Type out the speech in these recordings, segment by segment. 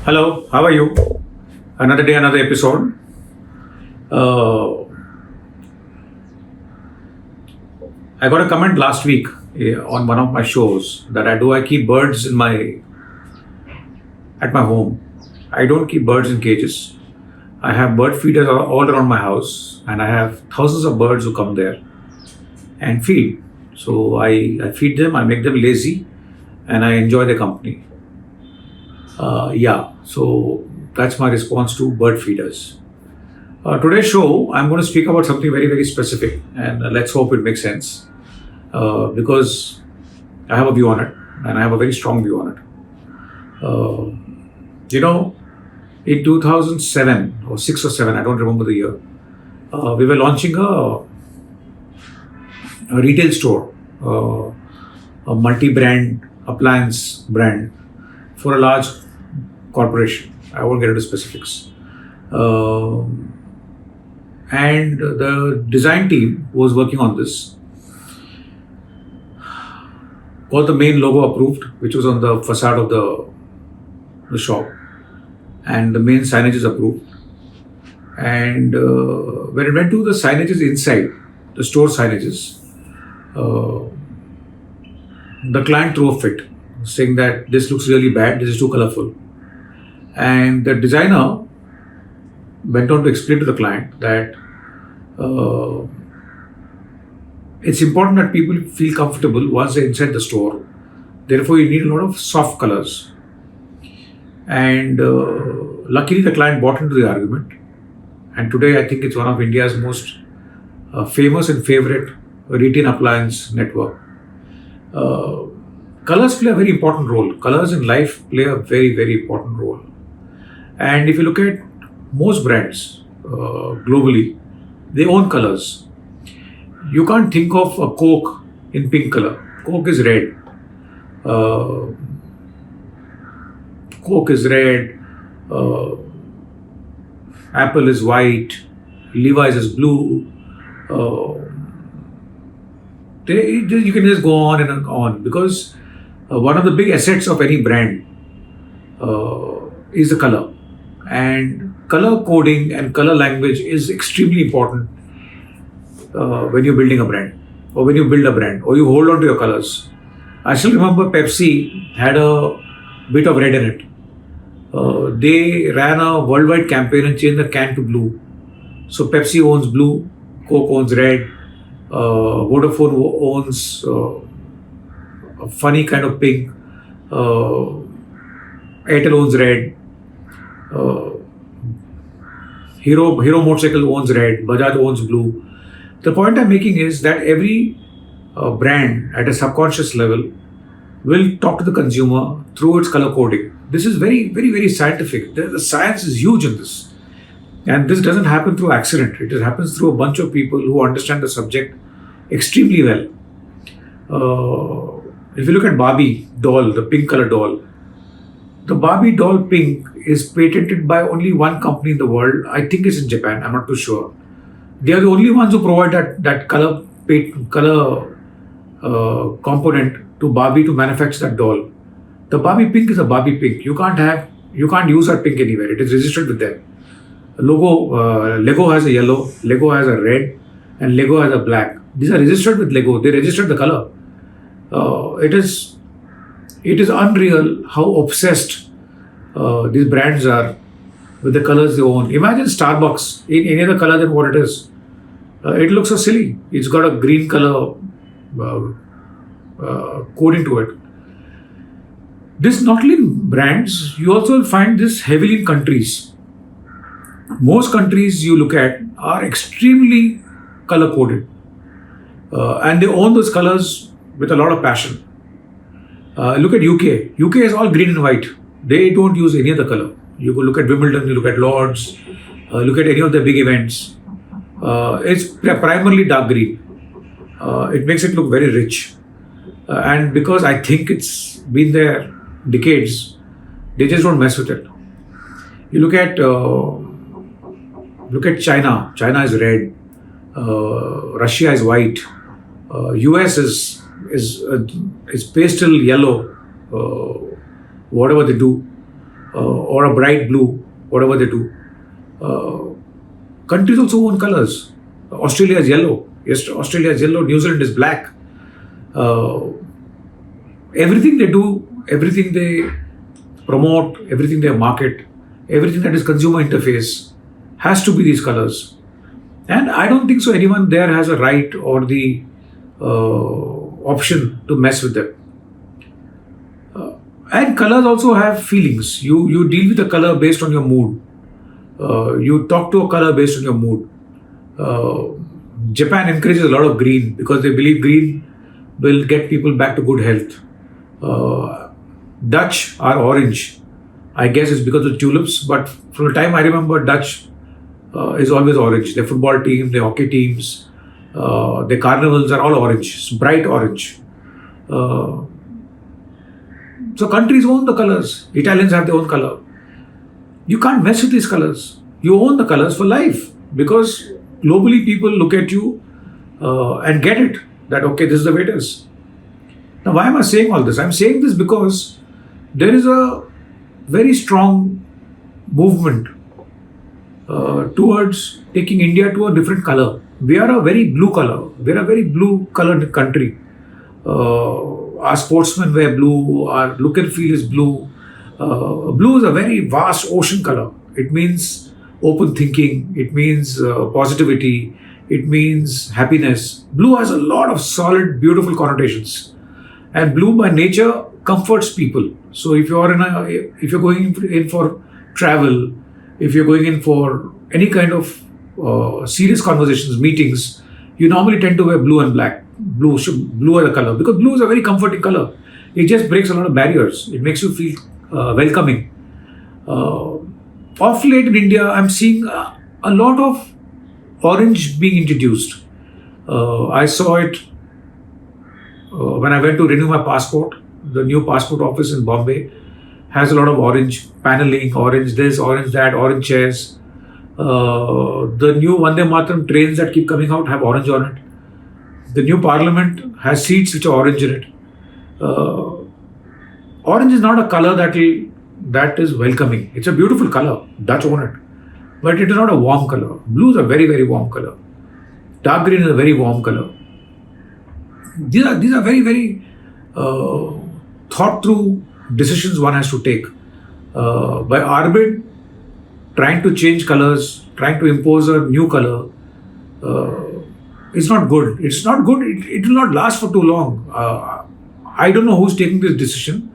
Hello, how are you? Another day, another episode. Uh, I got a comment last week on one of my shows that I keep birds in my at my home. I don't keep birds in cages. I have bird feeders all around my house, and I have thousands of birds who come there and feed. So I feed them, I make them lazy, and I enjoy their company. Yeah, so that's my response to bird feeders. Today's show, I'm going to speak about something very, very specific, and let's hope it makes sense because I have a view on it, and I have a very strong view on it. Uh, you know, in 2007 or 6 or 7, I don't remember the year, we were launching a retail store, a multi-brand appliance brand for a large corporation. I won't get into specifics. And the design team who was working on this got the main logo approved, which was on the facade of the shop, and the main signage is approved. And when it went to the signages inside, the store signages, the client threw a fit, saying that this looks really bad, this is too colorful. And the designer went on to explain to the client that it's important that people feel comfortable once they're inside the store. Therefore, you need a lot of soft colors. And luckily, the client bought into the argument. And today, I think it's one of India's most famous and favorite retail appliance network. Colors play a very important role. Colors in life play a very, very important role. And if you look at most brands globally, they own colors. You can't think of a Coke in pink color. Coke is red. Uh, Coke is red. Apple is white. Levi's is blue. You can just go on and on because one of the big assets of any brand is the color. And color coding and color language is extremely important when you're building a brand or when you build a brand or you hold on to your colors. I still remember Pepsi had a bit of red in it. They ran a worldwide campaign and changed the can to blue. So Pepsi owns blue, Coke owns red, Vodafone owns a funny kind of pink, Airtel owns red. Hero Motorcycle owns red, Bajaj owns blue. The point I'm making is that every brand at a subconscious level will talk to the consumer through its color coding. This is very, very, very scientific. The science is huge in this. And this doesn't happen through accident. It happens through a bunch of people who understand the subject extremely well. If you look at Barbie doll, the pink color doll, the Barbie doll pink is patented by only one company in the world. I think it's in Japan. I'm not too sure. They are the only ones who provide that color component to Barbie to manufacture that doll. The Barbie pink is a Barbie pink. You can't use that pink anywhere. It is registered with them. Lego has a yellow, Lego has a red, and Lego has a black. These are registered with Lego. They registered the color. It is unreal how obsessed these brands are with the colors they own. Imagine Starbucks in any other color than what it is. It looks so silly. It's got a green color coding to it. This not only in brands, you also find this heavily in countries. Most countries you look at are extremely color coded. And they own those colors with a lot of passion. Look at UK. UK is all green and white. They don't use any other color. You go look at Wimbledon, you look at Lords, look at any of the big events. It's primarily dark green. It makes it look very rich. And because I think it's been there decades, they just don't mess with it. You look at China. China is red. Russia is white. US is pastel yellow. Whatever they do. or a bright blue, whatever they do. Uh, Countries also own colors. Australia is yellow. Yes, Australia is yellow. New Zealand is black. Uh, Everything they do, everything they promote, everything they market, everything that is consumer interface has to be these colors. And I don't think so anyone there has a right or the option to mess with them. And colors also have feelings. You deal with a color based on your mood. You talk to a color based on your mood. Uh, Japan encourages a lot of green because they believe green will get people back to good health. Uh, Dutch are orange. I guess it's because of tulips, but from the time I remember, Dutch is always orange. Their football team, their hockey teams, their carnivals are all orange, it's bright orange. Uh, so countries own the colors. Italians have their own color. You can't mess with these colors. You own the colors for life because globally people look at you and get it that okay, this is the way it is. Now, why am I saying all this? I'm saying this because there is a very strong movement towards taking India to a different color. We are a very blue color. We are a very blue colored country. Our sportsmen wear blue. Our look and feel is blue. Blue is a very vast ocean color. It means open thinking. It means positivity. It means happiness. Blue has a lot of solid, beautiful connotations. And blue by nature comforts people. So if you're going in for travel, if you're going in for any kind of serious conversations, meetings, you normally tend to wear blue and black. Blue as a color because blue is a very comforting color. It just breaks a lot of barriers. It makes you feel welcoming. Of late in India, I'm seeing a lot of orange being introduced. I saw it when I went to renew my passport. The new passport office in Bombay has a lot of orange paneling, orange this, orange that, orange chairs. The new Vande Mataram trains that keep coming out have orange on it. The new parliament has seats which are orange in it. Orange is not a color that is welcoming. It's a beautiful color. Dutch own it. But it is not a warm color. Blue is a very, very warm color. Dark green is a very warm color. These are very, very thought through decisions one has to take. By Arbit trying to change colors, trying to impose a new color, it's not good. It's not good. It will not last for too long. I don't know who's taking this decision.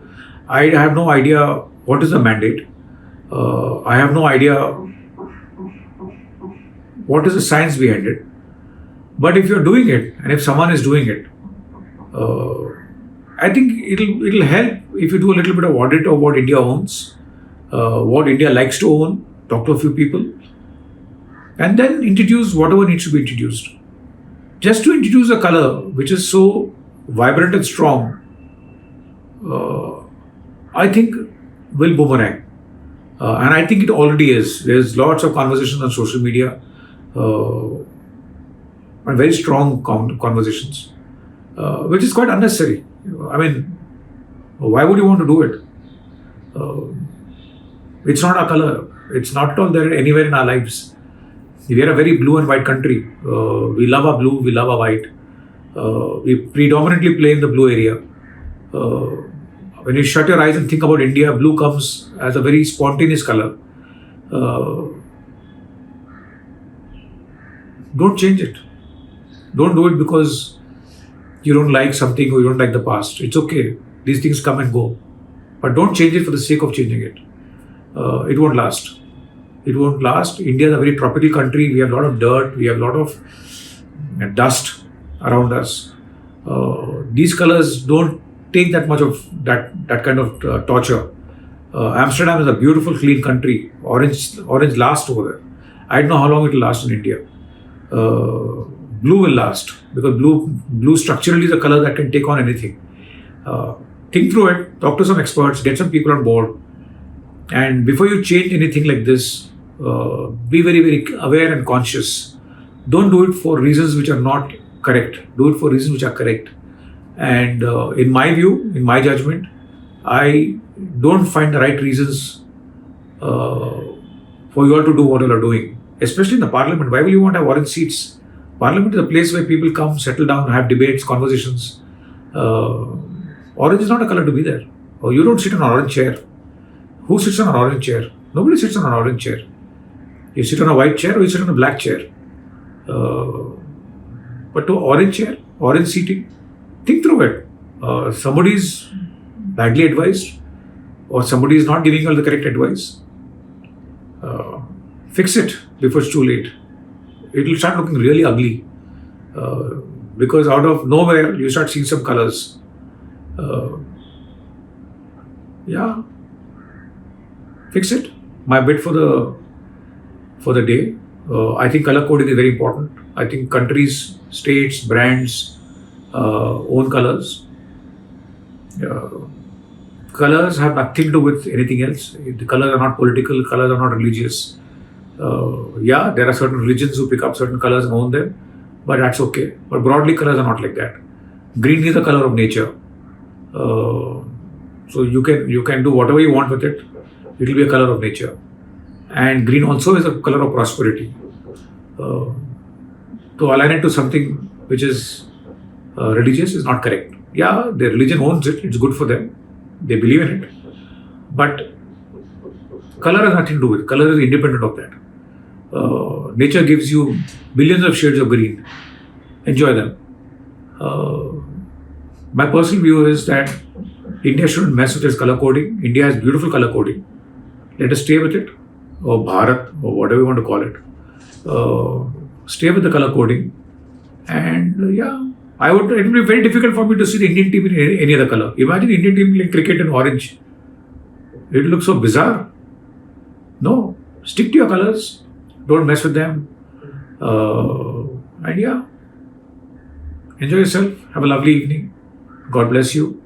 I have no idea what is the mandate. I have no idea what is the science behind it. But if you're doing it, and if someone is doing it, I think it'll help if you do a little bit of audit of what India owns, what India likes to own, talk to a few people, and then introduce whatever needs to be introduced. Just to introduce a color which is so vibrant and strong, I think will boomerang. And I think it already is. There's lots of conversations on social media, and very strong conversations, which is quite unnecessary. I mean, why would you want to do it? It's not our color. It's not at all there anywhere in our lives. We are a very blue and white country. We love our blue, we love our white. We predominantly play in the blue area. When you shut your eyes and think about India, blue comes as a very spontaneous color. Don't change it. Don't do it because you don't like something or you don't like the past. It's okay. These things come and go. But don't change it for the sake of changing it. It won't last. It won't last. India is a very tropical country. We have a lot of dirt. We have a lot of dust around us. These colors don't take that much of that kind of torture. Amsterdam is a beautiful, clean country. Orange lasts over there. I don't know how long it will last in India. Blue will last because blue structurally is a color that can take on anything. Think through it. Talk to some experts. Get some people on board. And before you change anything like this, be very, very aware and conscious. Don't do it for reasons which are not correct. Do it for reasons which are correct. And in my view, in my judgment, I don't find the right reasons uh, for you all to do what you are doing, especially in the parliament. Why will you want to have orange seats? Parliament is a place where people come, settle down, have debates, conversations. Uh, Orange is not a color to be there. Or you don't sit on an orange chair. Who sits on an orange chair? Nobody sits on an orange chair. You sit on a white chair or you sit on a black chair. But to orange chair, orange seating, think through it. Somebody is badly advised or somebody is not giving you the correct advice. Fix it before it's too late. It will start looking really ugly because out of nowhere you start seeing some colors. Yeah, fix it. My bid for the day. I think color coding is very important. I think countries, states, brands own colors. Colors have nothing to do with anything else. The colors are not political. Colors are not religious. Yeah, there are certain religions who pick up certain colors and own them, but that's okay. But broadly, colors are not like that. Green is the color of nature. So you can do whatever you want with it. It will be a color of nature. And green also is a color of prosperity. To align it to something which is religious is not correct. Yeah, their religion owns it. It's good for them. They believe in it. But color has nothing to do with it. Color is independent of that. Nature gives you billions of shades of green. Enjoy them. My personal view is that India shouldn't mess with its color coding. India has beautiful color coding. Let us stay with it, or Bharat, or whatever you want to call it. Stay with the color coding. And yeah, it would be very difficult for me to see the Indian team in any other color. Imagine Indian team playing cricket in orange. It looks so bizarre. No, stick to your colors. Don't mess with them. And yeah, enjoy yourself. Have a lovely evening. God bless you.